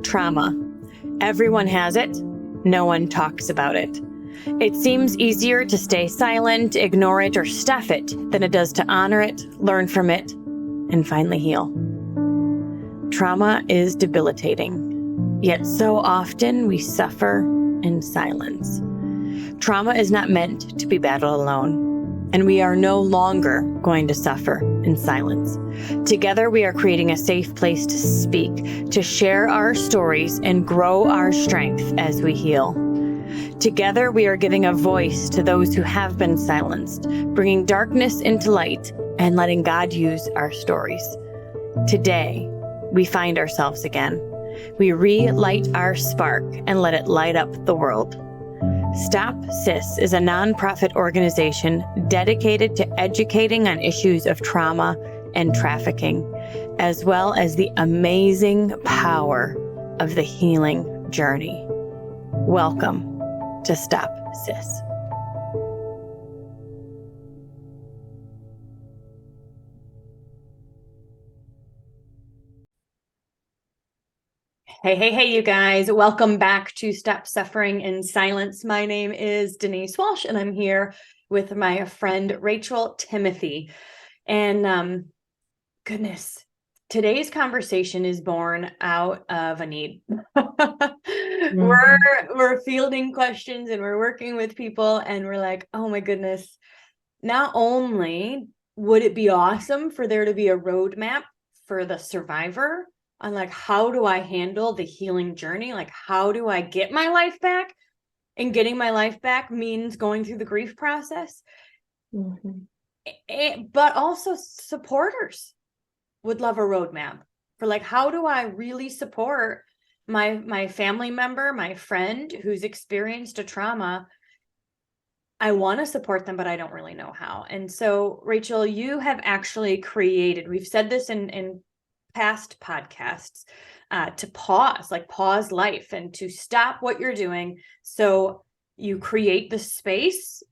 Trauma. Everyone has it. No one talks about it. It seems easier to stay silent, ignore it, or stuff it than it does to honor it, learn from it, and finally heal. Trauma is debilitating, yet so often we suffer in silence. Trauma is not meant to be battled alone, and we are no longer going to suffer in silence. Together, we are creating a safe place to speak, to share our stories, and grow our strength as we heal. Together, we are giving a voice to those who have been silenced, bringing darkness into light, and letting God use our stories. Today, we find ourselves again. We relight our spark and let it light up the world. Stop SIS is a nonprofit organization dedicated to educating on issues of trauma and trafficking, as well as the amazing power of the healing journey. Welcome to Stop SIS. Hey, you guys. Welcome back to Stop Suffering in Silence. My name is Denise Walsh, and I'm here with my friend Rachel Timothy. And goodness, today's conversation is born out of a need. We're fielding questions and we're working with people, and we're like, oh my goodness, not only would it be awesome for there to be a roadmap for the survivor on like, how do I handle the healing journey? Like, how do I get my life back? And getting my life back means going through the grief process. But also supporters would love a roadmap for like, how do I really support my family member, my friend who's experienced a trauma? I want to support them, but I don't really know how. And so, Rachel, you have actually created, we've said this in past podcasts, to pause life and to stop what you're doing. So you create the space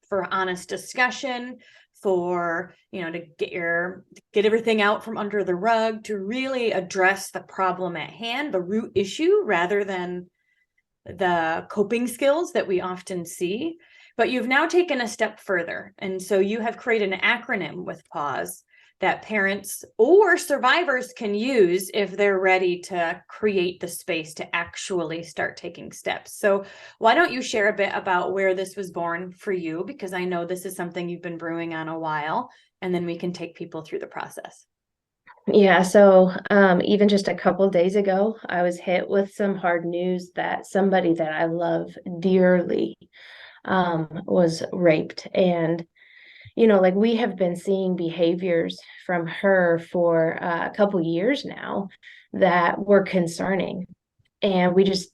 for honest discussion, for, to get everything out from under the rug, to really address the problem at hand, the root issue, rather than the coping skills that we often see. But you've now taken a step further. And so you have created an acronym with PAUSE that parents or survivors can use if they're ready to create the space to actually start taking steps. So why don't you share a bit about where this was born for you? Because I know this is something you've been brewing on a while, and then we can take people through the process. Yeah, so even just a couple of days ago, I was hit with some hard news that somebody that I love dearly was raped. And like we have been seeing behaviors from her for a couple years now that were concerning. And we just,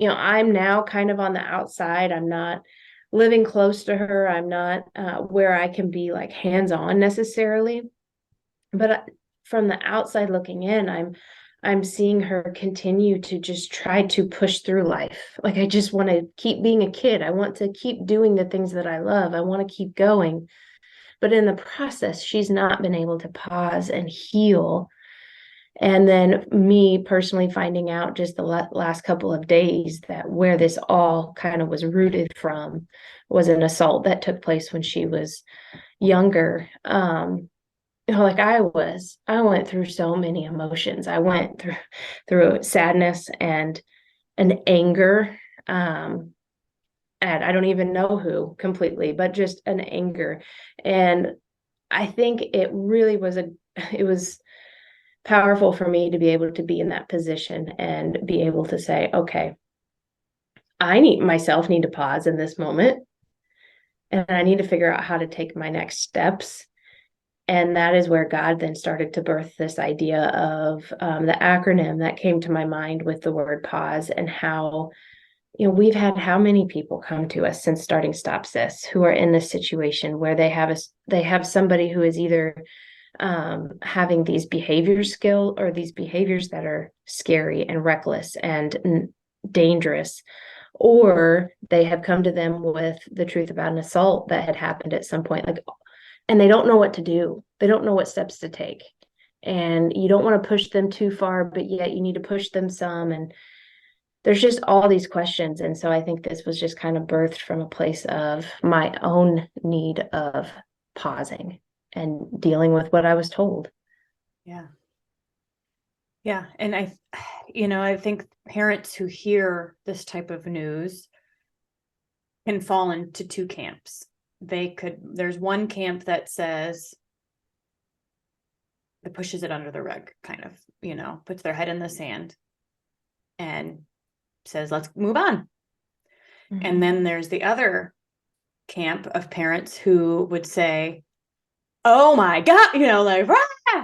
I'm now kind of on the outside. I'm not living close to her. I'm not where I can be like hands-on necessarily. But from the outside looking in, I'm seeing her continue to just try to push through life. Like, I just want to keep being a kid. I want to keep doing the things that I love. I want to keep going. But in the process, she's not been able to pause and heal. And then me personally finding out just the last couple of days that where this all kind of was rooted from was an assault that took place when she was younger. Like I went through so many emotions. I went through sadness and anger. And I don't even know who completely, but just an anger. And I think it really was it was powerful for me to be able to be in that position and be able to say, okay, I need to pause in this moment, and I need to figure out how to take my next steps. And that is where God then started to birth this idea of the acronym that came to my mind with the word pause, and how, we've had how many people come to us since starting Stop SIS who are in this situation where they have somebody who is either having these behaviors or these behaviors that are scary and reckless and dangerous, or they have come to them with the truth about an assault that had happened at some point, and they don't know what to do. They don't know what steps to take. and you don't want to push them too far, but yet you need to push them some. And there's just all these questions. And so I think this was just kind of birthed from a place of my own need of pausing and dealing with what I was told. Yeah. Yeah. And I think parents who hear this type of news can fall into two camps. There's one camp that says, it pushes it under the rug, kind of, puts their head in the sand and says, let's move on. Mm-hmm. And then there's the other camp of parents who would say, oh my God, like,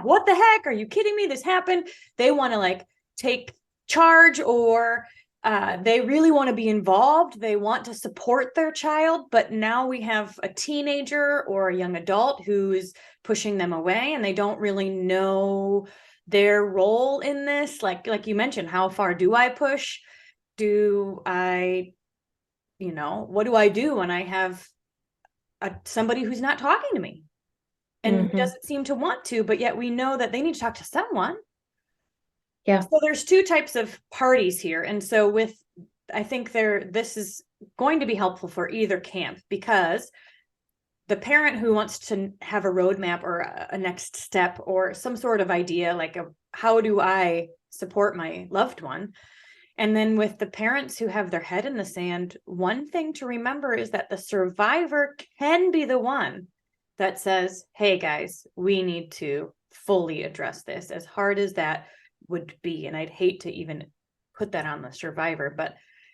what the heck? Are you kidding me? This happened. They want to take charge, or they really want to be involved. They want to support their child. But now we have a teenager or a young adult who is pushing them away, and they don't really know their role in this. Like you mentioned, how far do I push? Do I, what do I do when I have somebody who's not talking to me and who doesn't seem to want to, but yet we know that they need to talk to someone? Yeah. So there's two types of parties here. And so I think this is going to be helpful for either camp, because the parent who wants to have a roadmap or a next step or some sort of idea, like how do I support my loved one? And then with the parents who have their head in the sand, one thing to remember is that the survivor can be the one that says, hey guys, we need to fully address this, as hard as that would be. And I'd hate to even put that on the survivor. But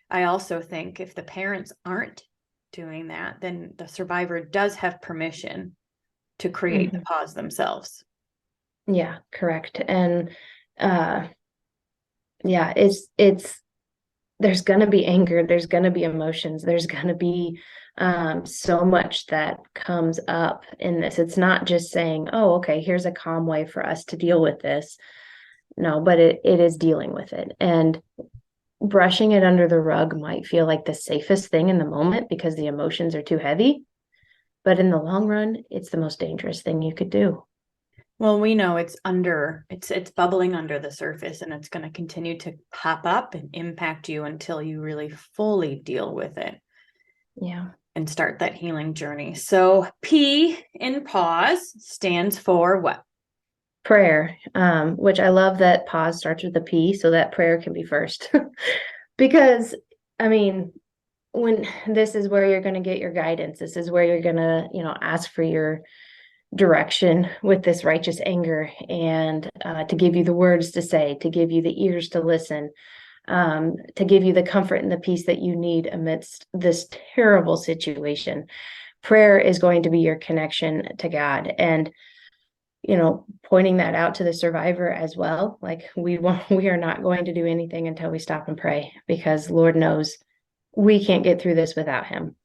I also think if the parents aren't doing that, then the survivor does have permission to create the pause themselves. Yeah, correct. And yeah, it's there's going to be anger, there's going to be emotions, there's going to be so much that comes up in this. It's not just saying, oh, okay, here's a calm way for us to deal with this. No, but it is dealing with it. And brushing it under the rug might feel like the safest thing in the moment because the emotions are too heavy. But in the long run, it's the most dangerous thing you could do. Well, we know it's bubbling under the surface, and it's going to continue to pop up and impact you until you really fully deal with it. Yeah. And start that healing journey. So P in pause stands for what? Prayer, which I love that pause starts with a P, so that prayer can be first. Because, I mean, when this is where you're going to get your guidance, this is where you're going to, ask for your direction with this righteous anger, and to give you the words to say, to give you the ears to listen, to give you the comfort and the peace that you need amidst this terrible situation. Prayer is going to be your connection to God. And pointing that out to the survivor as well. Like we are not going to do anything until we stop and pray, because Lord knows we can't get through this without him.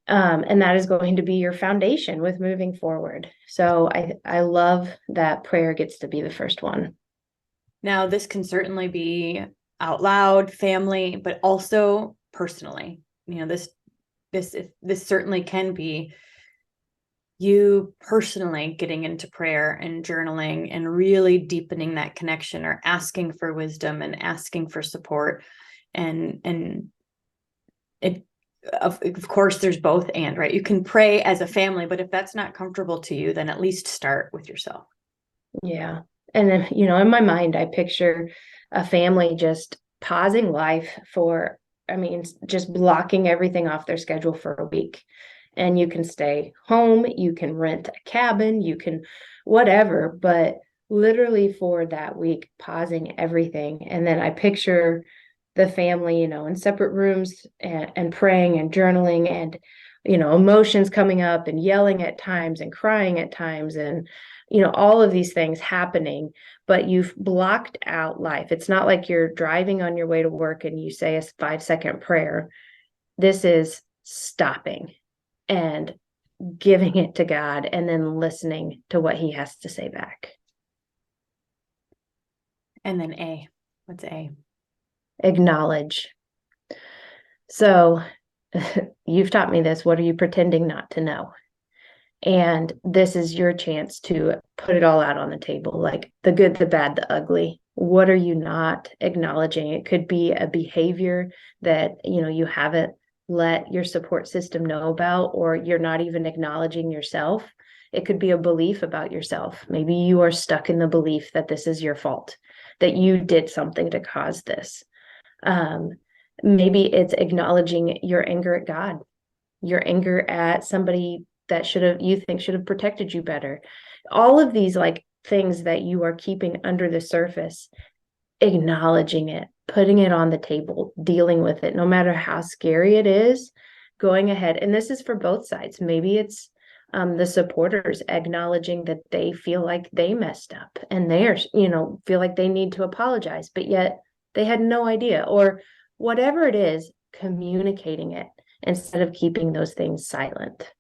And that is going to be your foundation with moving forward. So I love that prayer gets to be the first one. Now, this can certainly be out loud, family, but also personally. This certainly can be you personally getting into prayer and journaling and really deepening that connection, or asking for wisdom and asking for support. And it, of course, there's both and, right? You can pray as a family, but if that's not comfortable to you, then at least start with yourself. Yeah. And then, in my mind, I picture a family just pausing life for, just blocking everything off their schedule for a week. And you can stay home, you can rent a cabin, you can whatever, but literally for that week, pausing everything. And then I picture the family, in separate rooms and praying and journaling and, emotions coming up and yelling at times and crying at times and, all of these things happening, but you've blocked out life. It's not like you're driving on your way to work and you say a 5-second prayer. This is stopping and giving it to God and then listening to what he has to say back. And then A. What's A? Acknowledge. So you've taught me this. What are you pretending not to know? And this is your chance to put it all out on the table, like the good, the bad, the ugly. What are you not acknowledging? It could be a behavior that, you haven't let your support system know about, or you're not even acknowledging yourself. It could be a belief about yourself. Maybe you are stuck in the belief that this is your fault, that you did something to cause this. Maybe it's acknowledging your anger at God, your anger at somebody that you think should have protected you better. All of these like things that you are keeping under the surface, acknowledging it, putting it on the table, dealing with it, no matter how scary it is, going ahead. And this is for both sides. Maybe it's the supporters acknowledging that they feel like they messed up and they are, feel like they need to apologize, but yet they had no idea, or whatever it is, communicating it instead of keeping those things silent.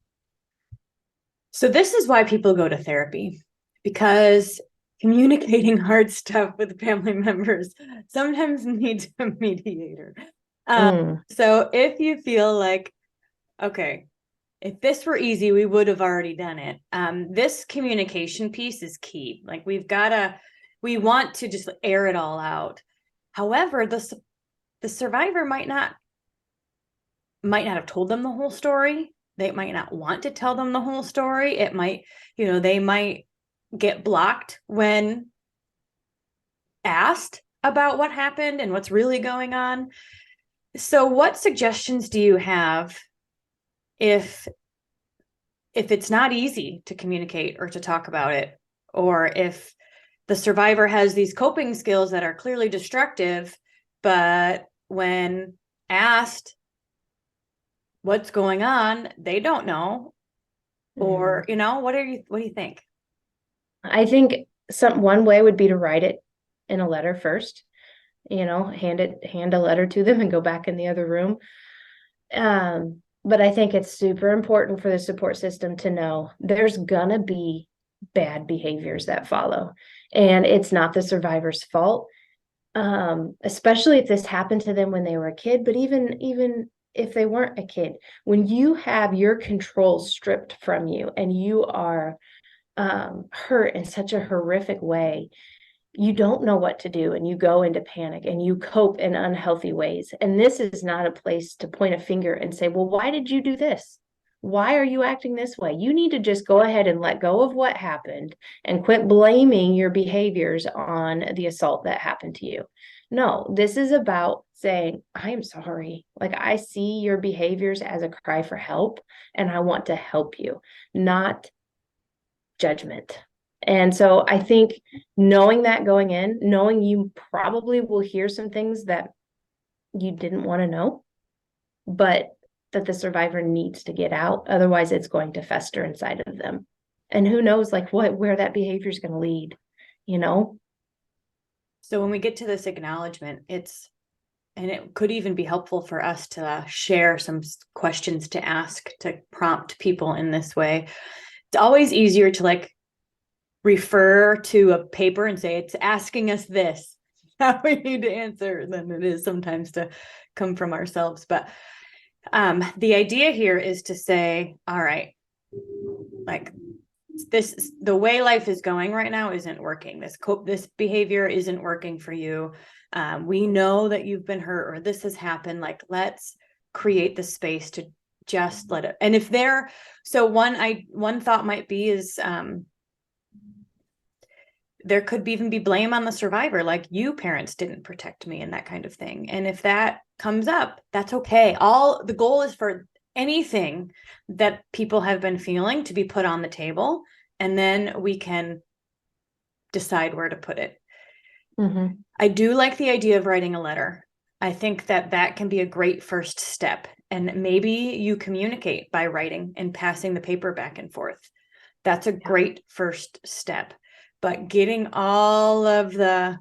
So this is why people go to therapy, because communicating hard stuff with family members sometimes needs a mediator. So if you feel like, okay, if this were easy, we would have already done it. This communication piece is key. Like we want to just air it all out. However, the survivor might not have told them the whole story. They might not want to tell them the whole story. It might, they might get blocked when asked about what happened and what's really going on. So what suggestions do you have if it's not easy to communicate or to talk about it, or if the survivor has these coping skills that are clearly destructive, but when asked what's going on, they don't know, or, what do you think? I think one way would be to write it in a letter first, hand a letter to them and go back in the other room. But I think it's super important for the support system to know there's gonna be bad behaviors that follow, and it's not the survivor's fault. Especially if this happened to them when they were a kid, but even if they weren't a kid, when you have your control stripped from you and you are hurt in such a horrific way, you don't know what to do and you go into panic and you cope in unhealthy ways. And this is not a place to point a finger and say, well, why did you do this? Why are you acting this way? You need to just go ahead and let go of what happened and quit blaming your behaviors on the assault that happened to you. No, this is about saying, I am sorry. Like, I see your behaviors as a cry for help and I want to help you, not judgment. And so I think knowing that going in, knowing you probably will hear some things that you didn't want to know, but that the survivor needs to get out. Otherwise, it's going to fester inside of them. And who knows, like, where that behavior is going to lead, So when we get to this acknowledgement, and it could even be helpful for us to share some questions to ask to prompt people in this way. It's always easier to refer to a paper and say, it's asking us this, how we need to answer, than it is sometimes to come from ourselves. But the idea here is to say, all right, the way life is going right now isn't working. This behavior isn't working for you. We know that you've been hurt or this has happened. Let's create the space to just let it. And if one thought might be is, there could even be blame on the survivor, like, you parents didn't protect me and that kind of thing. And if that comes up, that's okay. The goal is for anything that people have been feeling to be put on the table, and then we can decide where to put it. Mm-hmm. I do like the idea of writing a letter. I think that can be a great first step. And maybe you communicate by writing and passing the paper back and forth. That's a great first step. But getting all of the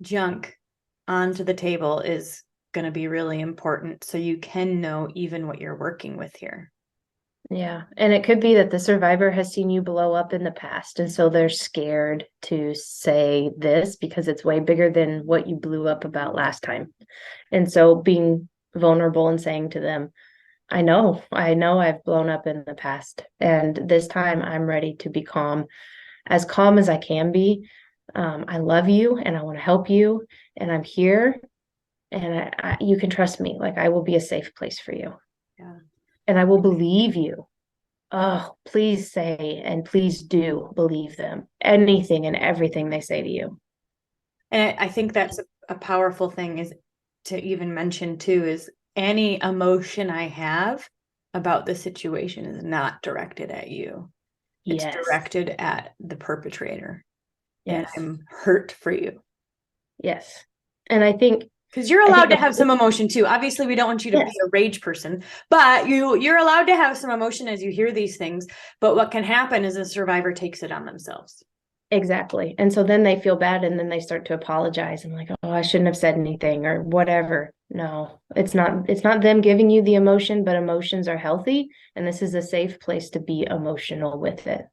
junk onto the table is going to be really important, so you can know even what you're working with here. Yeah. And it could be that the survivor has seen you blow up in the past, and so they're scared to say this because it's way bigger than what you blew up about last time. And so being vulnerable and saying to them, I know I've blown up in the past, and this time I'm ready to be calm. as calm as I can be. I love you and I want to help you and I'm here and you can trust me. Like I will be a safe place for you. Yeah. And I will believe you. Oh, please say and please do believe them. Anything and everything they say to you. And I think that's a powerful thing is to even mention too, is any emotion I have about the situation is not directed at you. It's Yes. directed at the perpetrator. And Yes. I'm hurt for you. Yes. And I think because you're allowed to have some emotion too. Obviously, we don't want you to be a rage person, but you're allowed to have some emotion as you hear these things. But what can happen is a survivor takes it on themselves. Exactly. And so then they feel bad and then they start to apologize and like, oh, I shouldn't have said anything or whatever. No, it's not them giving you the emotion, but emotions are healthy. And this is a safe place to be emotional with it.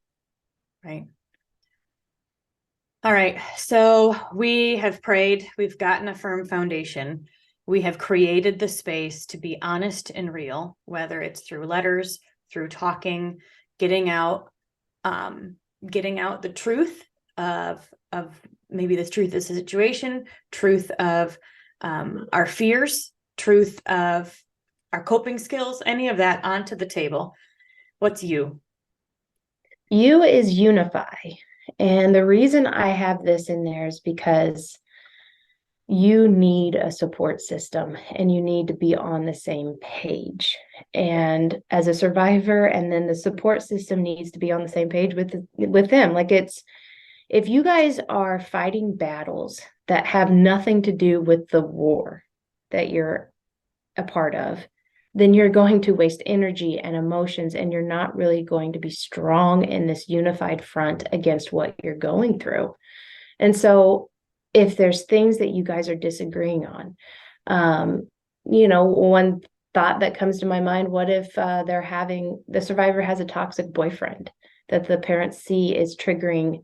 Right. All right. So we have prayed. We've gotten a firm foundation. We have created the space to be honest and real, whether it's through letters, through talking, getting out the truth of maybe the truth of the situation, truth of our fears, truth of our coping skills, any of that onto the table. What's you? You is Unify. And the reason I have this in there is because you need a support system and you need to be on the same page. And as a survivor, and then the support system needs to be on the same page with them. Like if you guys are fighting battles that have nothing to do with the war that you're a part of, then you're going to waste energy and emotions and you're not really going to be strong in this unified front against what you're going through. And so if there's things that you guys are disagreeing on, one thought that comes to my mind, what if the survivor has a toxic boyfriend that the parents see is triggering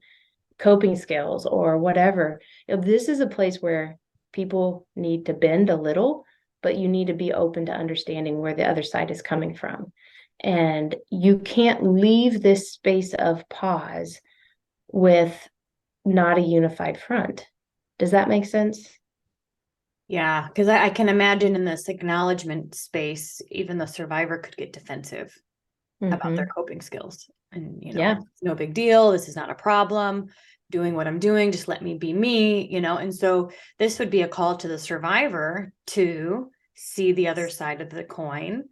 coping skills or whatever? This is a place where people need to bend a little, but you need to be open to understanding where the other side is coming from. And you can't leave this space of pause with not a unified front. Does that make sense? Yeah, because I can imagine in this acknowledgement space, even the survivor could get defensive about their coping skills. And, Yeah. it's no big deal. This is not a problem. Doing what I'm doing, just let me be me, And so this would be a call to the survivor to see the other side of the coin,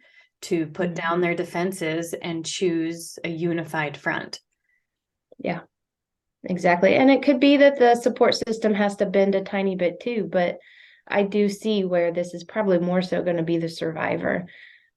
to put down their defenses and choose a unified front. Yeah, exactly. And it could be that the support system has to bend a tiny bit too, but I do see where this is probably more so going to be the survivor.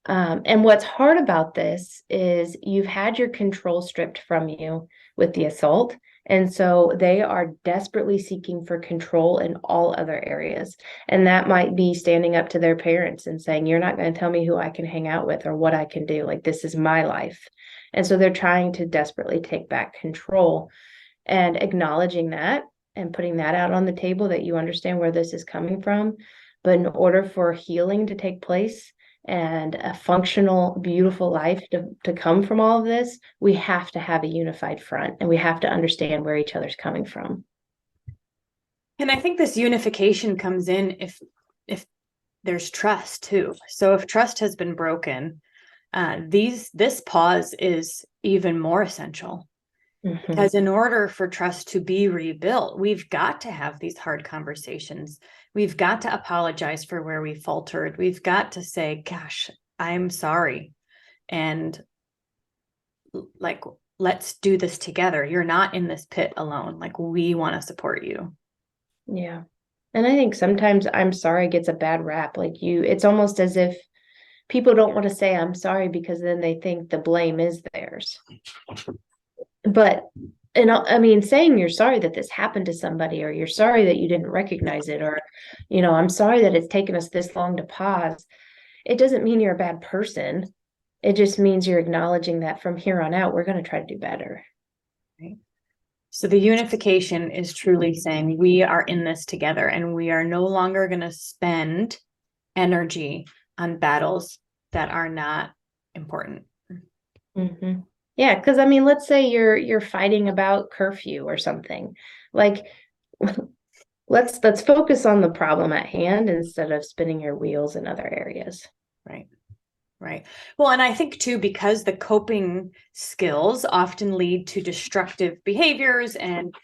And what's hard about this is you've had your control stripped from you with the assault. And so they are desperately seeking for control in all other areas. And that might be standing up to their parents and saying, you're not going to tell me who I can hang out with or what I can do. Like, this is my life. And so they're trying to desperately take back control, and acknowledging that and putting that out on the table, that you understand where this is coming from. But in order for healing to take place and a functional, beautiful life to come from all of this, we have to have a unified front and we have to understand where each other's coming from. And I think this unification comes in if there's trust too. So if trust has been broken, this pause is even more essential. Because in order for trust to be rebuilt, we've got to have these hard conversations. We've got to apologize for where we faltered. We've got to say, gosh, I'm sorry. And like, let's do this together. You're not in this pit alone. Like, we want to support you. Yeah. And I think sometimes I'm sorry gets a bad rap. It's almost as if people don't want to say I'm sorry because then they think the blame is theirs. But I mean, saying you're sorry that this happened to somebody, or you're sorry that you didn't recognize it, or, I'm sorry that it's taken us this long to pause. It doesn't mean you're a bad person. It just means you're acknowledging that from here on out, we're going to try to do better. Right. So the unification is truly saying we are in this together and we are no longer going to spend energy on battles that are not important. Mm-hmm. Yeah, because I mean, let's say you're fighting about curfew or something. Like, let's focus on the problem at hand instead of spinning your wheels in other areas. Right. Right. Well, and I think too, because the coping skills often lead to destructive behaviors and,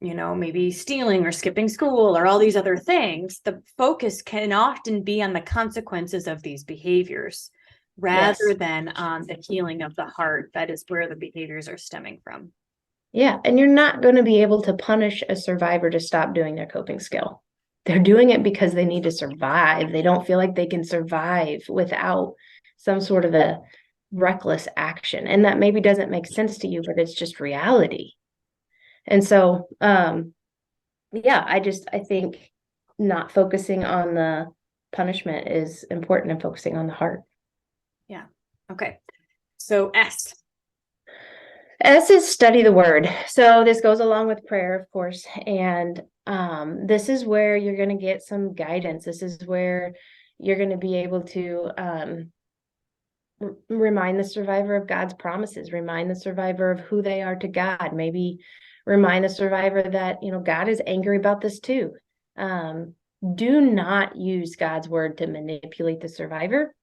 maybe stealing or skipping school or all these other things, the focus can often be on the consequences of these behaviors rather Yes. than on the healing of the heart. That is where the behaviors are stemming from. Yeah, and you're not going to be able to punish a survivor to stop doing their coping skill. They're doing it because they need to survive. They don't feel like they can survive without some sort of a reckless action. And that maybe doesn't make sense to you, but it's just reality. And so, yeah, I think not focusing on the punishment is important and focusing on the heart. Yeah. Okay. So S. S is study the word. So this goes along with prayer, of course. And this is where you're going to get some guidance. This is where you're going to be able to remind the survivor of God's promises, remind the survivor of who they are to God, maybe remind the survivor that, God is angry about this too. Do not use God's word to manipulate the survivor.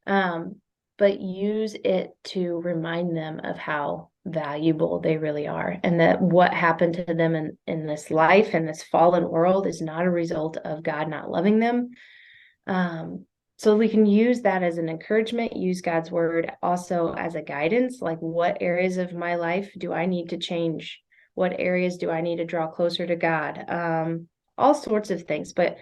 But use it to remind them of how valuable they really are, and that what happened to them in this life and this fallen world is not a result of God not loving them. So we can use that as an encouragement, use God's word also as a guidance, like what areas of my life do I need to change? What areas do I need to draw closer to God? All sorts of things. But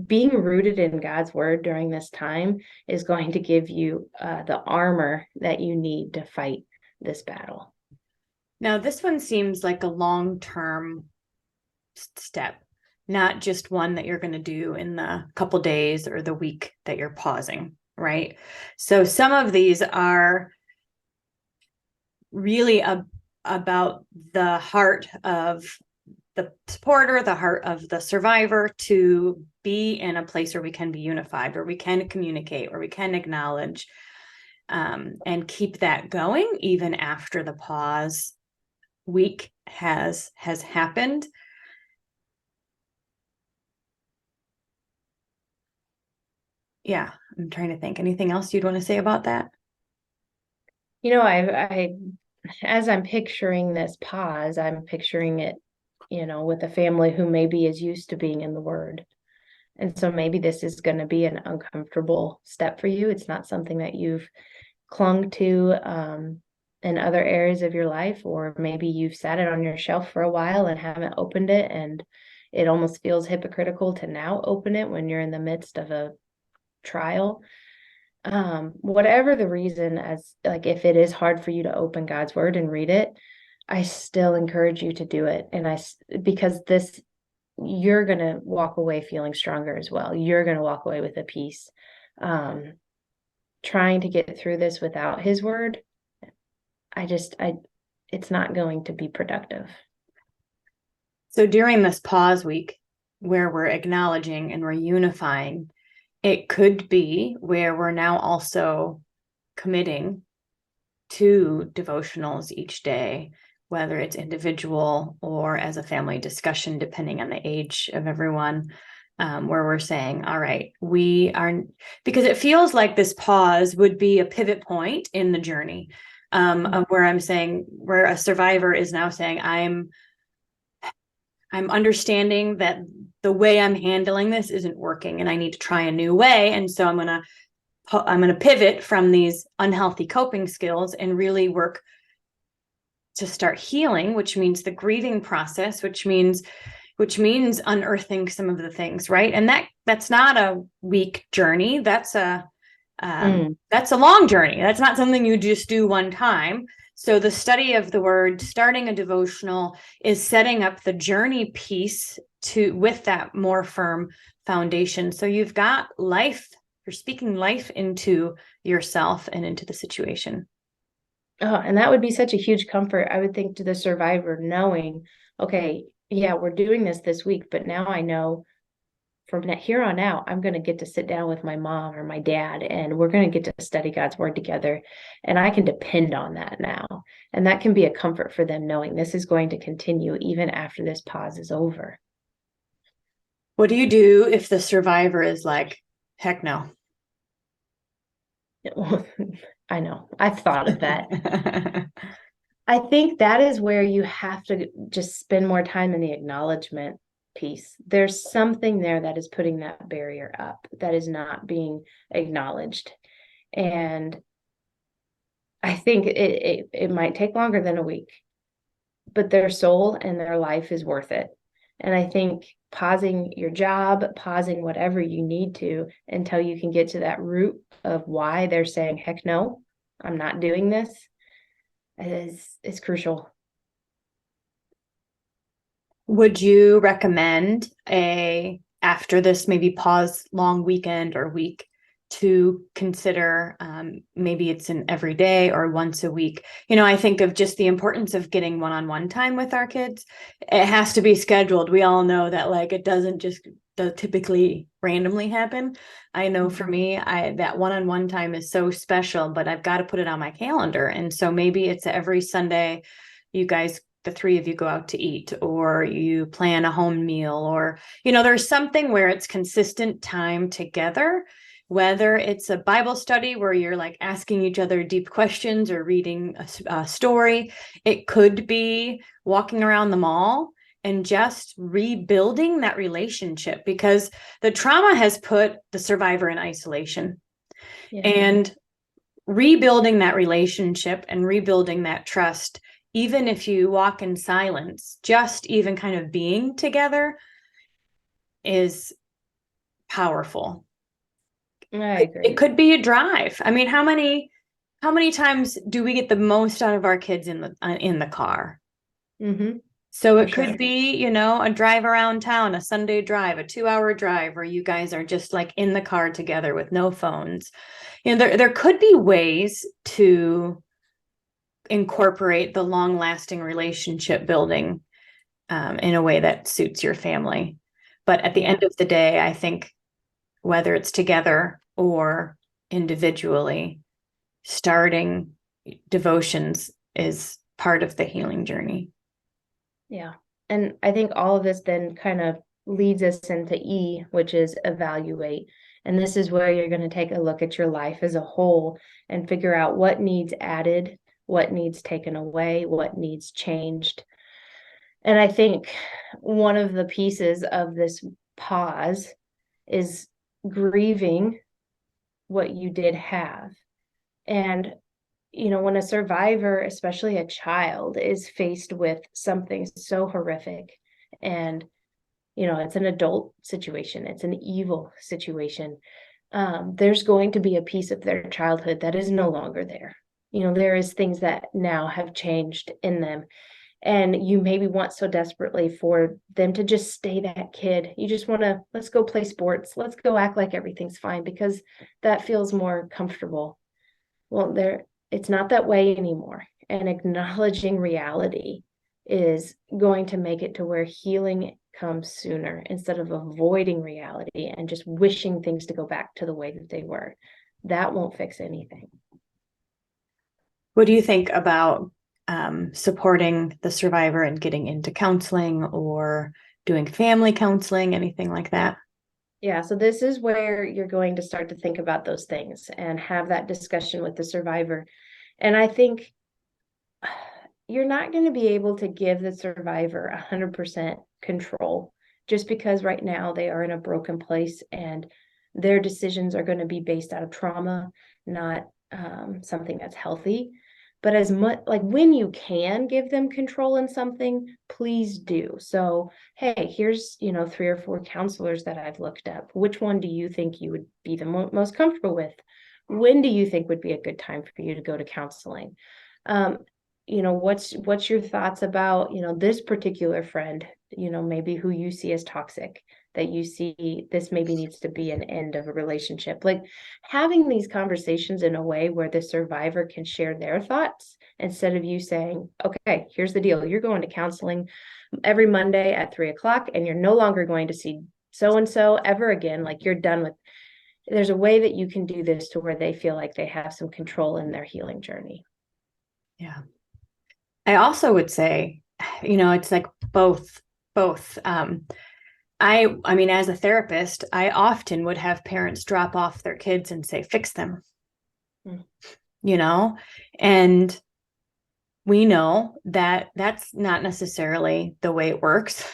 being rooted in God's word during this time is going to give you the armor that you need to fight this battle. Now, this one seems like a long-term step, not just one that you're going to do in the couple days or the week that you're pausing, right? So some of these are really about the heart of the supporter, the heart of the survivor, to be in a place where we can be unified, where we can communicate, where we can acknowledge, and keep that going even after the pause week has happened. Yeah, I'm trying to think. Anything else you'd want to say about that? I as I'm picturing this pause, I'm picturing it, with a family who maybe is used to being in the word. And so maybe this is going to be an uncomfortable step for you. It's not something that you've clung to in other areas of your life, or maybe you've sat it on your shelf for a while and haven't opened it. And it almost feels hypocritical to now open it when you're in the midst of a trial. Whatever the reason, as like if it is hard for you to open God's word and read it, I still encourage you to do it. And because this, you're going to walk away feeling stronger as well. You're going to walk away with a peace. Trying to get through this without his word, it's not going to be productive. So during this pause week where we're acknowledging and we're unifying, it could be where we're now also committing to devotionals each day, whether it's individual or as a family discussion, depending on the age of everyone, where we're saying, all right, we are, because it feels like this pause would be a pivot point in the journey, of where I'm saying, where a survivor is now saying, I'm understanding that the way I'm handling this isn't working and I need to try a new way. And so I'm going to pivot from these unhealthy coping skills and really work to start healing, which means the grieving process, which means unearthing some of the things, right? And that's not a week journey. That's a long journey. That's not something you just do one time. So the study of the word, starting a devotional, is setting up the journey piece with that more firm foundation. So you've got life, you're speaking life into yourself and into the situation. Oh, and that would be such a huge comfort, I would think, to the survivor, knowing, okay, yeah, we're doing this week, but now I know from here on out, I'm going to get to sit down with my mom or my dad, and we're going to get to study God's word together. And I can depend on that now. And that can be a comfort for them, knowing this is going to continue even after this pause is over. What do you do if the survivor is like, heck no? I know. I've thought of that. I think that is where you have to just spend more time in the acknowledgement piece. There's something there that is putting that barrier up, that is not being acknowledged. And I think it might take longer than a week, but their soul and their life is worth it. And I think pausing your job, pausing whatever you need to until you can get to that root of why they're saying, heck no, I'm not doing this, is crucial. Would you recommend after this maybe pause long weekend or week to consider maybe it's an every day or once a week? I think of just the importance of getting one-on-one time with our kids. It has to be scheduled. We all know that it doesn't just typically randomly happen. I know for me, that one-on-one time is so special, but I've got to put it on my calendar. And so maybe it's every Sunday, you guys, the three of you, go out to eat, or you plan a home meal, or, there's something where it's consistent time together, whether it's a Bible study where you're asking each other deep questions or reading a story. It could be walking around the mall and just rebuilding that relationship, because the trauma has put the survivor in isolation. Yeah. And rebuilding that relationship and rebuilding that trust, even if you walk in silence, just even kind of being together is powerful. I agree. It could be a drive. I mean, how many times do we get the most out of our kids in the car? Mm-hmm. So it could be, a drive around town, a Sunday drive, a 2-hour drive where you guys are just in the car together with no phones. There could be ways to incorporate the long-lasting relationship building in a way that suits your family. But at the end of the day, I think whether it's together or individually, starting devotions is part of the healing journey. Yeah. And I think all of this then kind of leads us into E, which is evaluate. And this is where you're going to take a look at your life as a whole and figure out what needs added, what needs taken away, what needs changed. And I think one of the pieces of this pause is grieving what you did have. And, when a survivor, especially a child, is faced with something so horrific, and, it's an adult situation, it's an evil situation, there's going to be a piece of their childhood that is no longer there. There is things that now have changed in them. And you maybe want so desperately for them to just stay that kid. You just want to, let's go play sports. Let's go act like everything's fine because that feels more comfortable. Well, it's not that way anymore. And acknowledging reality is going to make it to where healing comes sooner instead of avoiding reality and just wishing things to go back to the way that they were. That won't fix anything. What do you think about supporting the survivor and getting into counseling or doing family counseling, anything like that? Yeah, so this is where you're going to start to think about those things and have that discussion with the survivor. And I think you're not going to be able to give the survivor 100% control just because right now they are in a broken place and their decisions are going to be based out of trauma, not something that's healthy. But as much when you can give them control in something, please do. So, hey, here's, 3 or 4 counselors that I've looked up. Which one do you think you would be the most comfortable with? When do you think would be a good time for you to go to counseling? What's your thoughts about, this particular friend, maybe who you see as toxic, that you see this maybe needs to be an end of a relationship. Having these conversations in a way where the survivor can share their thoughts instead of you saying, okay, here's the deal. You're going to counseling every Monday at 3:00 and you're no longer going to see so and so ever again. Like, you're done with. There's a way that you can do this to where they feel like they have some control in their healing journey. Yeah. I also would say, it's like both. I mean, as a therapist, I often would have parents drop off their kids and say, fix them, Mm. And we know that that's not necessarily the way it works.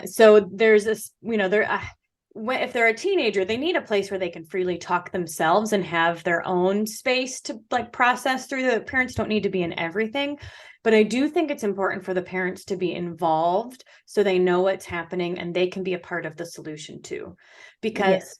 So there's this, if they're a teenager, they need a place where they can freely talk themselves and have their own space to like process through. The parents don't need to be in everything, but I do think it's important for the parents to be involved so they know what's happening and they can be a part of the solution too, because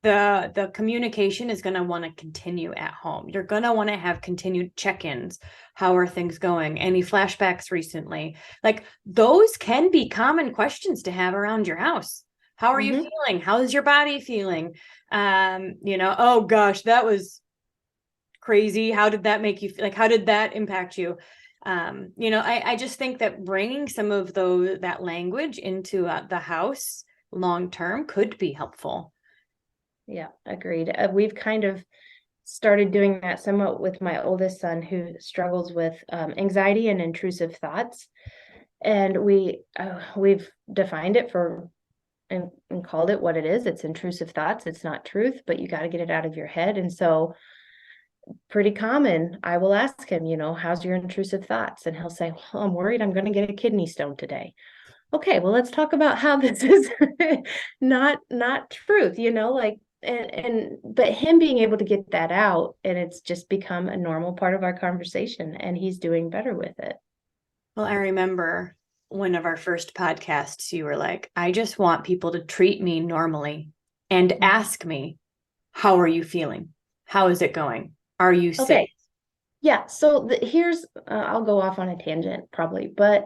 Yes. the communication is going to want to continue at home. You're going to want to have continued check-ins. How are things going? Any flashbacks recently? Like, those can be common questions to have around your house. How are you feeling? How's your body feeling? Oh gosh, that was crazy. How did that make you feel? Like, how did that impact you? I just think that bringing some of that language into the house long term could be helpful. Yeah, agreed. We've kind of started doing that somewhat with my oldest son, who struggles with anxiety and intrusive thoughts. And we've defined it and called it what it is. It's intrusive thoughts. It's not truth, but you got to get it out of your head. And so, pretty common, I will ask him, how's your intrusive thoughts? And he'll say, well, I'm worried I'm going to get a kidney stone today. Okay, well, let's talk about how this is not truth, like, but him being able to get that out, and it's just become a normal part of our conversation, and he's doing better with it. Well, I remember one of our first podcasts, you were like, I just want people to treat me normally and ask me, how are you feeling? How is it going? Are you safe? Okay. Yeah. So here's, I'll go off on a tangent probably, but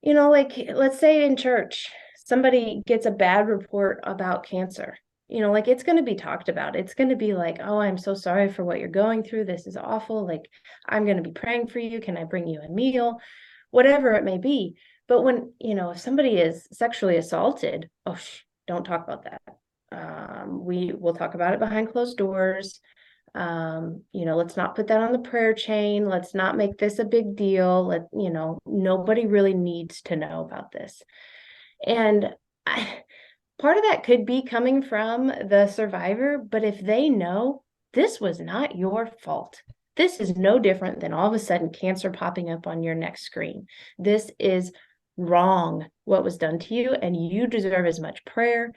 like, let's say in church, somebody gets a bad report about cancer. Like, it's going to be talked about. It's going to be like, oh, I'm so sorry for what you're going through. This is awful. Like, I'm going to be praying for you. Can I bring you a meal? Whatever it may be. But when, if somebody is sexually assaulted, oh, don't talk about that. We will talk about it behind closed doors. Let's not put that on the prayer chain. Let's not make this a big deal. Nobody really needs to know about this. And part of that could be coming from the survivor, but if they know this was not your fault, this is no different than all of a sudden cancer popping up on your next screen. This is wrong, what was done to you, and you deserve as much prayer.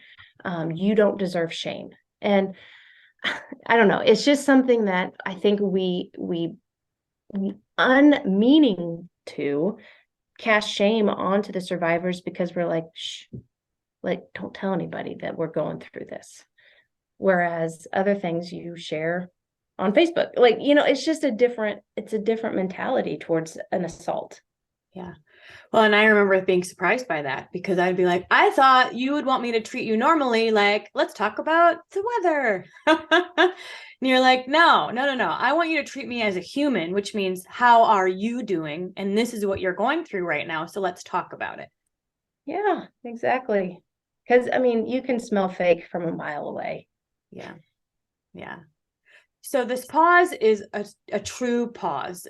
You don't deserve shame. And I don't know. It's just something that I think we unmeaning to cast shame onto the survivors, because we're like, shh, like, don't tell anybody that we're going through this. Whereas other things you share on Facebook, like, it's just a different mentality towards an assault. Yeah. Well, and I remember being surprised by that, because I'd be like, I thought you would want me to treat you normally. Like, let's talk about the weather. And you're like, no. I want you to treat me as a human, which means, how are you doing? And this is what you're going through right now. So let's talk about it. Yeah, exactly. Because, you can smell fake from a mile away. Yeah. Yeah. So this pause is a true pause,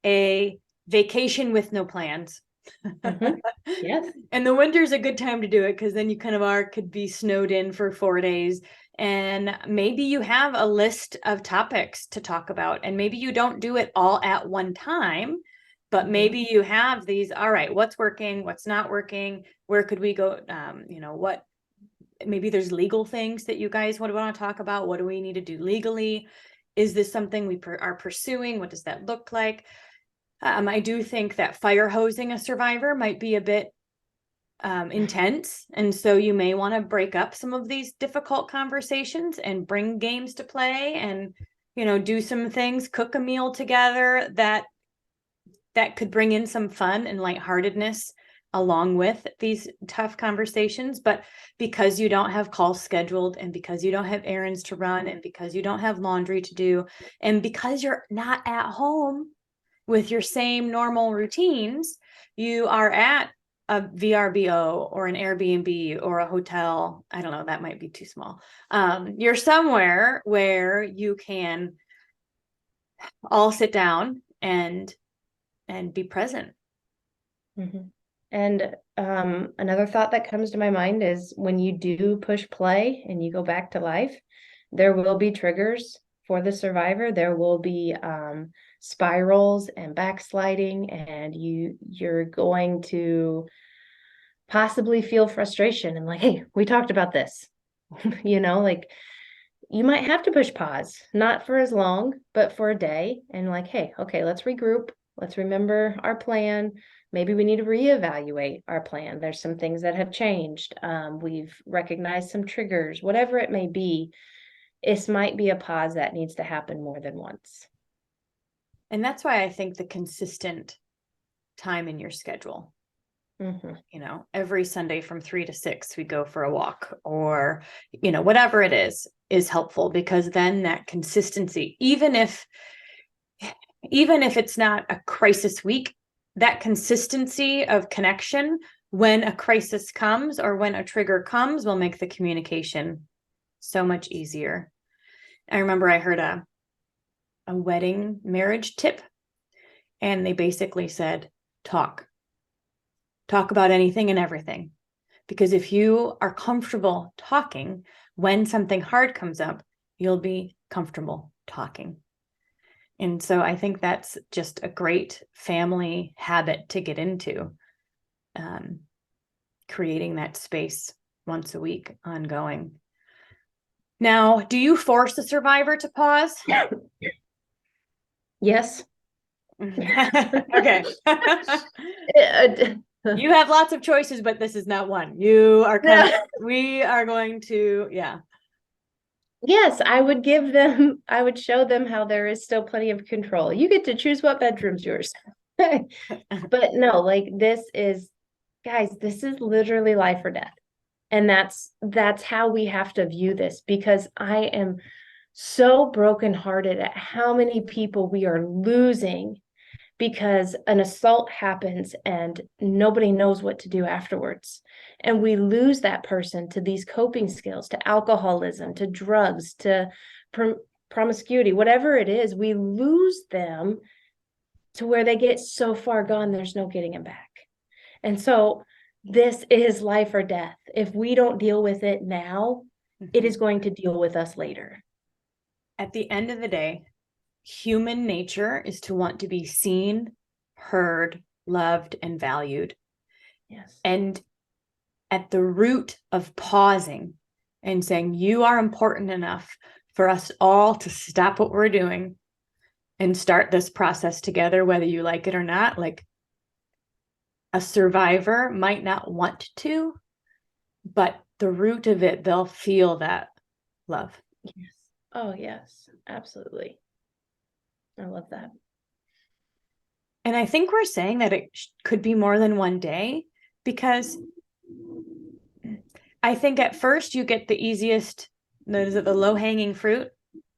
a vacation with no plans. Mm-hmm. Yes. And the winter's a good time to do it, because then you kind of could be snowed in for 4 days. And maybe you have a list of topics to talk about, and maybe you don't do it all at one time, but maybe you have these, all right, what's working, what's not working, where could we go? Maybe there's legal things that you guys would want to talk about. What do we need to do legally? Is this something we are pursuing? What does that look like? I do think that fire hosing a survivor might be a bit intense. And so you may want to break up some of these difficult conversations and bring games to play and, do some things, cook a meal together that could bring in some fun and lightheartedness along with these tough conversations. But because you don't have calls scheduled, and because you don't have errands to run, and because you don't have laundry to do, and because you're not at home with your same normal routines, you are at a VRBO or an Airbnb or a hotel. I don't know, that might be too small. You're somewhere where you can all sit down and be present. Mm-hmm. And another thought that comes to my mind is when you do push play and you go back to life, there will be triggers for the survivor. There will be spirals and backsliding, and you're going to possibly feel frustration and like, hey, we talked about this. Like you might have to push pause, not for as long, but for a day, and like, hey, okay, let's regroup. Let's remember our plan. Maybe we need to reevaluate our plan. There's some things that have changed. We've recognized some triggers, whatever it may be. This might be a pause that needs to happen more than once. And that's why I think the consistent time in your schedule, every Sunday from 3 to 6, we go for a walk, or, whatever it is helpful, because then that consistency, even if it's not a crisis week, that consistency of connection when a crisis comes or when a trigger comes will make the communication so much easier. I remember I heard a wedding marriage tip, and they basically said, talk about anything and everything. Because if you are comfortable talking, when something hard comes up, you'll be comfortable talking. And so I think that's just a great family habit to get into, creating that space once a week, ongoing. Now, do you force the survivor to pause? Yes. Okay. You have lots of choices, but this is not one. We are going to, yeah. Yes, I would show them how there is still plenty of control. You get to choose what bedroom's yours. But no, like guys, this is literally life or death. And that's how we have to view this, because I am so brokenhearted at how many people we are losing because an assault happens and nobody knows what to do afterwards. And we lose that person to these coping skills, to alcoholism, to drugs, to promiscuity, whatever it is, we lose them to where they get so far gone, there's no getting them back. And so this is life or death. If we don't deal with it now, it is going to deal with us later. At the end of the day, human nature is to want to be seen, heard, loved, and valued. Yes. And at the root of pausing and saying, you are important enough for us all to stop what we're doing and start this process together, whether you like it or not. Like, a survivor might not want to, but the root of it, they'll feel that love. Yes. Oh, yes, absolutely. I love that. And I think we're saying that it could be more than one day, because I think at first you get the easiest, the low-hanging fruit.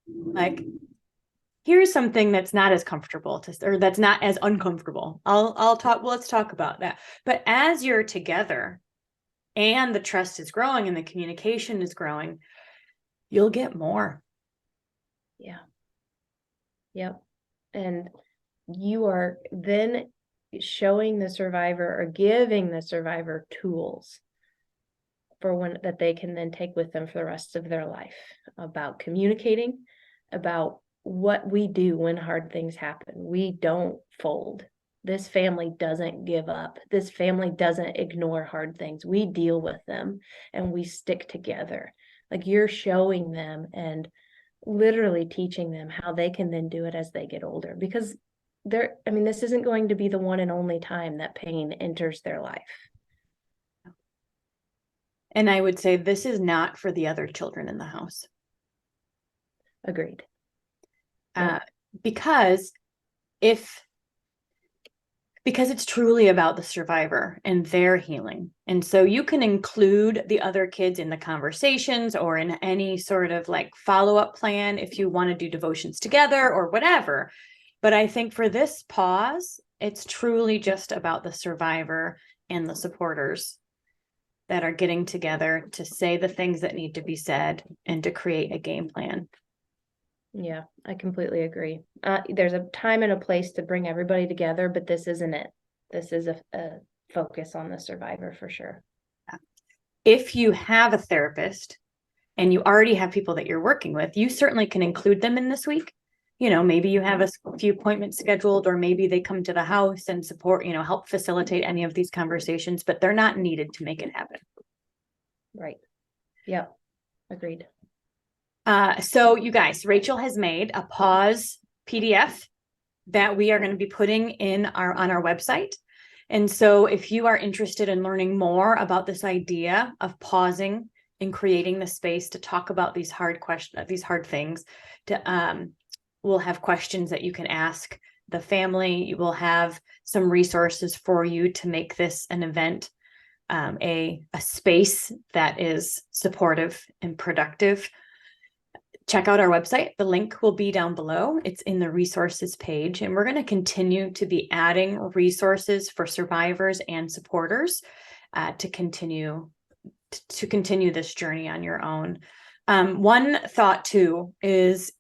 Like, here's something that's not as comfortable or that's not as uncomfortable. Let's talk about that. But as you're together and the trust is growing and the communication is growing, you'll get more. Yeah. Yep. And you are then showing the survivor or giving the survivor tools for that they can then take with them for the rest of their life, about communicating, about what we do when hard things happen. We don't fold. This family doesn't give up. This family doesn't ignore hard things. We deal with them and we stick together. Like, you're showing them and literally teaching them how they can then do it as they get older, because this isn't going to be the one and only time that pain enters their life. And I would say this is not for the other children in the house. Agreed. Because it's truly about the survivor and their healing. And so you can include the other kids in the conversations or in any sort of like follow-up plan if you want to do devotions together or whatever. But I think for this pause, it's truly just about the survivor and the supporters that are getting together to say the things that need to be said and to create a game plan. Yeah, I completely agree. There's a time and a place to bring everybody together, but this isn't it. This is a focus on the survivor for sure. If you have a therapist and you already have people that you're working with, you certainly can include them in this week. Maybe you have a few appointments scheduled, or maybe they come to the house and support, help facilitate any of these conversations, but they're not needed to make it happen. Right. Yep. Agreed. So you guys, Rachel has made a pause PDF that we are going to be putting on our website. And so if you are interested in learning more about this idea of pausing and creating the space to talk about these hard questions, these hard things, we'll have questions that you can ask the family. You will have some resources for you to make this an event, a space that is supportive and productive. Check out our website. The link will be down below. It's in the resources page, and we're going to continue to be adding resources for survivors and supporters to continue this journey on your own. One thought too is,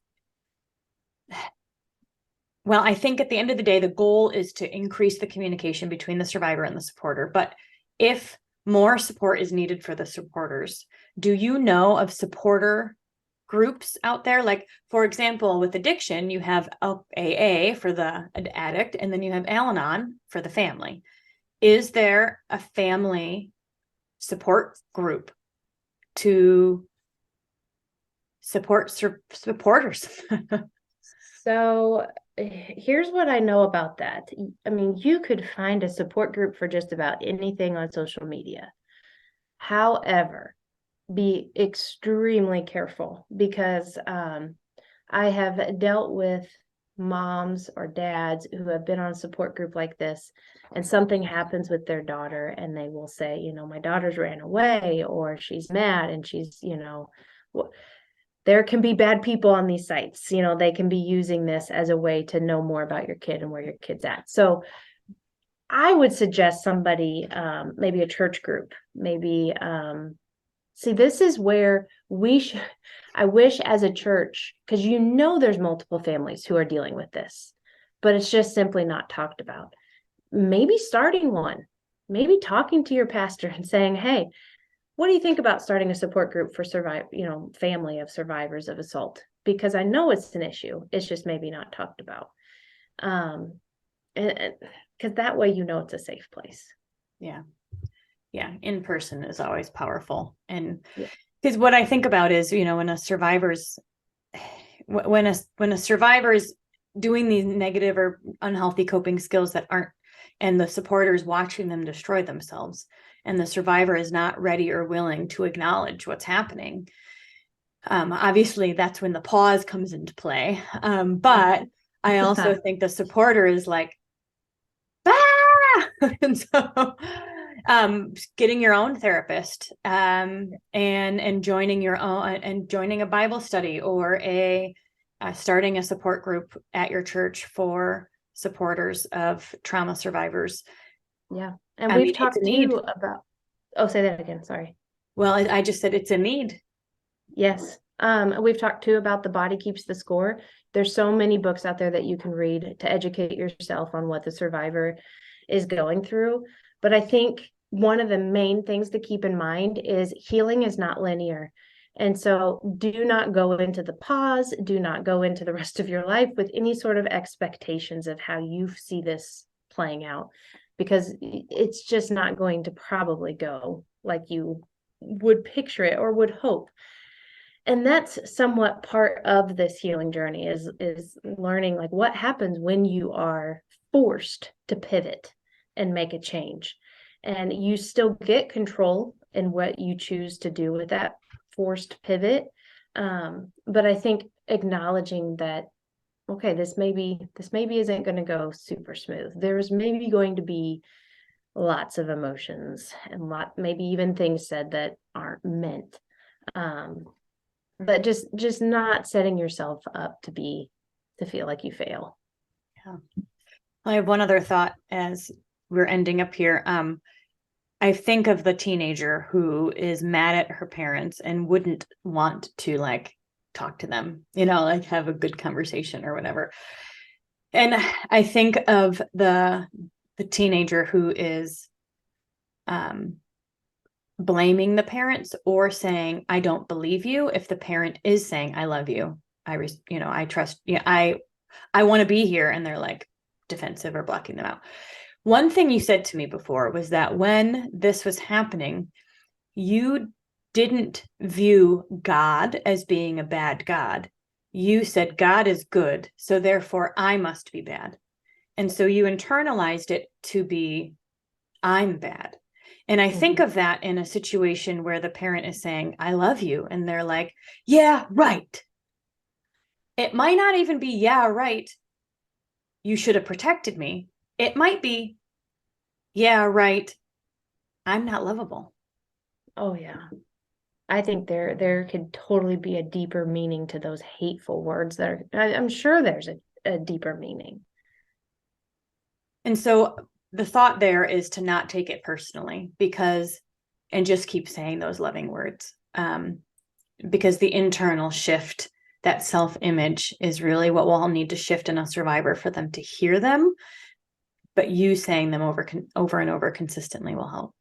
well, I think at the end of the day, the goal is to increase the communication between the survivor and the supporter. But if more support is needed for the supporters, do you know of supporter groups out there? Like, for example, with addiction, you have AA for the addict, and then you have Al-Anon for the family. Is there a family support group to support supporters? So here's what I know about that. I mean, you could find a support group for just about anything on social media. However, be extremely careful, because I have dealt with moms or dads who have been on a support group like this, and something happens with their daughter, and they will say, my daughter's ran away, or she's mad, and she's, there can be bad people on these sites. They can be using this as a way to know more about your kid and where your kid's at. So I would suggest somebody, maybe a church group, maybe, see, this is where I wish as a church, because there's multiple families who are dealing with this, but it's just simply not talked about. Maybe starting one, maybe talking to your pastor and saying, hey, what do you think about starting a support group for family of survivors of assault? Because I know it's an issue. It's just maybe not talked about. And because that way, it's a safe place. Yeah. Yeah, in person is always powerful. And because what I think about is, when a survivor's doing these negative or unhealthy coping skills that aren't, and the supporters watching them destroy themselves, and the survivor is not ready or willing to acknowledge what's happening. Obviously, that's when the pause comes into play. But I also think the supporter is like, ah! And so getting your own therapist, and joining your own, and joining a Bible study, or starting a support group at your church for supporters of trauma survivors. Yeah. And we've talked too about, say that again. Sorry. Well, I just said it's a need. Yes. We've talked too about The Body Keeps the Score. There's so many books out there that you can read to educate yourself on what the survivor is going through. But I think one of the main things to keep in mind is healing is not linear. And so do not go into the pause, do not go into the rest of your life with any sort of expectations of how you see this playing out, because it's just not going to probably go like you would picture it or would hope. And that's somewhat part of this healing journey, is learning like what happens when you are forced to pivot and make a change. And you still get control in what you choose to do with that forced pivot. But I think acknowledging that, okay, this maybe isn't going to go super smooth. There's maybe going to be lots of emotions and maybe even things said that aren't meant. But just not setting yourself up to feel like you fail. Yeah. I have one other thought as we're ending up here. I think of the teenager who is mad at her parents and wouldn't want to like talk to them, like have a good conversation or whatever. And I think of the teenager who is blaming the parents or saying, I don't believe you. If the parent is saying, I love you, I trust you, I want to be here. And they're like defensive or blocking them out. One thing you said to me before was that when this was happening, you didn't view God as being a bad God. You said God is good, so therefore I must be bad. And so you internalized it to be, I'm bad. And I think of that in a situation where the parent is saying, I love you. And they're like, yeah, right. It might not even be, yeah, right. You should have protected me. It might be, yeah, right. I'm not lovable. Oh yeah. I think there could totally be a deeper meaning to those hateful words I'm sure there's a deeper meaning. And so the thought there is to not take it personally and just keep saying those loving words. Because the internal shift, that self-image, is really what we'll all need to shift in a survivor for them to hear them. But you saying them over and over consistently will help.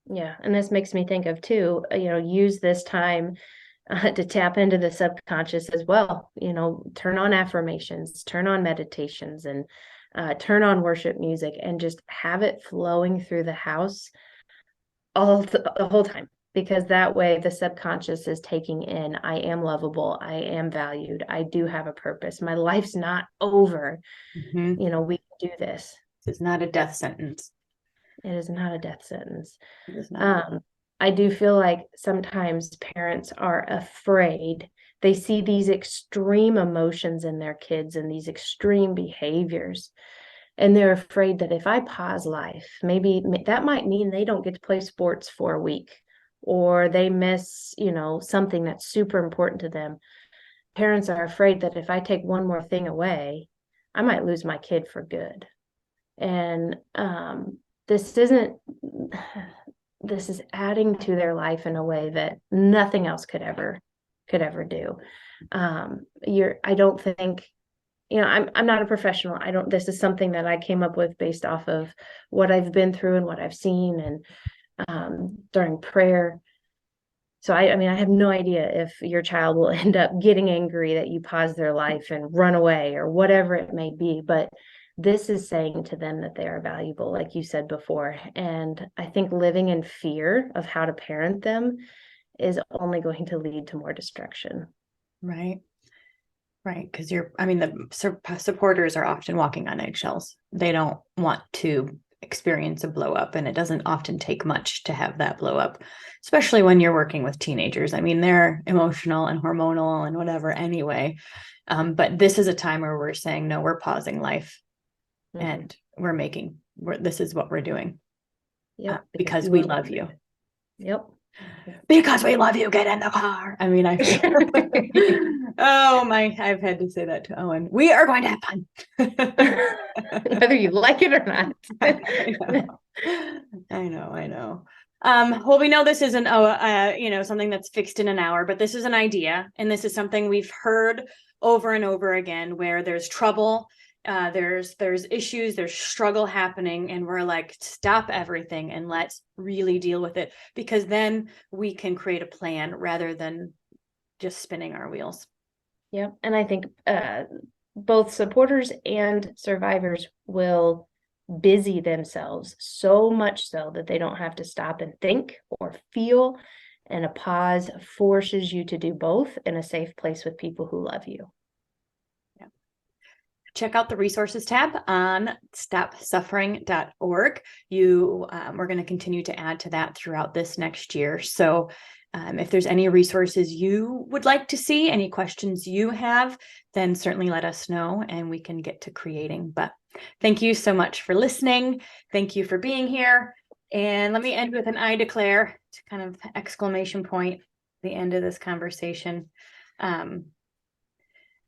Yeah. And this makes me think of too, use this time to tap into the subconscious as well. Turn on affirmations, turn on meditations, and turn on worship music, and just have it flowing through the house the whole time. Because that way the subconscious is taking in, I am lovable, I am valued, I do have a purpose, my life's not over. We can do this. It's not a death sentence. It is not a death sentence. It is not. I do feel like sometimes parents are afraid. They see these extreme emotions in their kids and these extreme behaviors. And they're afraid that if I pause life, maybe that might mean they don't get to play sports for a week, or they miss, something that's super important to them. Parents are afraid that if I take one more thing away, I might lose my kid for good. And this is adding to their life in a way that nothing else could ever do. I don't think, I'm not a professional. This is something that I came up with based off of what I've been through and what I've seen, and during prayer. So I have no idea if your child will end up getting angry that you pause their life and run away or whatever it may be, but this is saying to them that they are valuable, like you said before. And I think living in fear of how to parent them is only going to lead to more destruction. Right. Because the supporters are often walking on eggshells. They don't want to experience a blow up, and it doesn't often take much to have that blow up, especially when you're working with teenagers. They're emotional and hormonal and whatever anyway. But this is a time where we're saying, no, we're pausing life. And this is what we're doing. Yep. Because we love you. Yep. Because we love you, get in the car. I feel I've had to say that to Owen. We are going to have fun. Whether you like it or not. I know. Well, we know this isn't something that's fixed in an hour, but this is an idea, and this is something we've heard over and over again, where there's trouble, there's issues, there's struggle happening, and we're like, stop everything and let's really deal with it, because then we can create a plan rather than just spinning our wheels. Yep. And I think both supporters and survivors will busy themselves so much so that they don't have to stop and think or feel, and a pause forces you to do both in a safe place with people who love you. Yeah. Check out the resources tab on stopsuffering.org. We're going to continue to add to that throughout this next year. So if there's any resources you would like to see, any questions you have, then certainly let us know and we can get to creating. But thank you so much for listening. Thank you for being here. And let me end with an I declare, to kind of exclamation point, the end of this conversation. All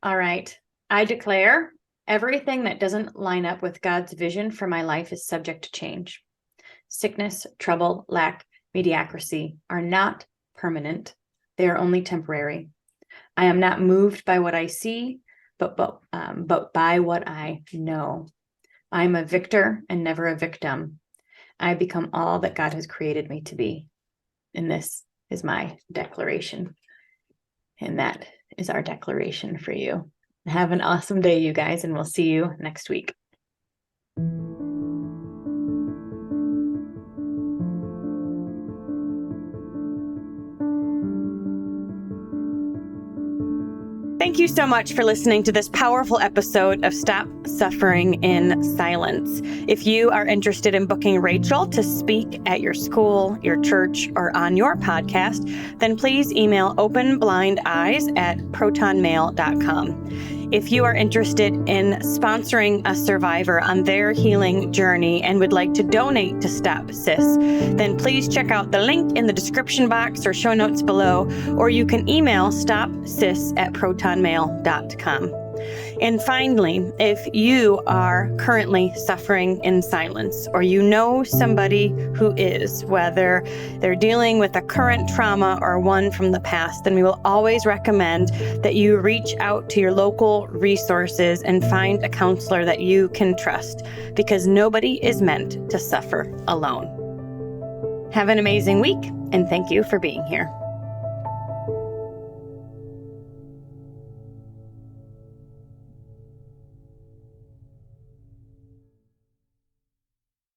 right. I declare everything that doesn't line up with God's vision for my life is subject to change. sickness, trouble, lack, mediocrity are not permanent. They are only temporary. I am not moved by what I see, but by what I know. I am a victor and never a victim. I become all that God has created me to be. And this is my declaration. And that is our declaration for you. Have an awesome day, you guys, and we'll see you next week. Thank you so much for listening to this powerful episode of Stop Suffering in Silence. If you are interested in booking Rachel to speak at your school, your church, or on your podcast, then please email OpenBlindEyes@protonmail.com. If you are interested in sponsoring a survivor on their healing journey and would like to donate to Stop SIS, then please check out the link in the description box or show notes below, or you can email stopsis@protonmail.com. And finally, if you are currently suffering in silence, or you know somebody who is, whether they're dealing with a current trauma or one from the past, then we will always recommend that you reach out to your local resources and find a counselor that you can trust, because nobody is meant to suffer alone. Have an amazing week, and thank you for being here.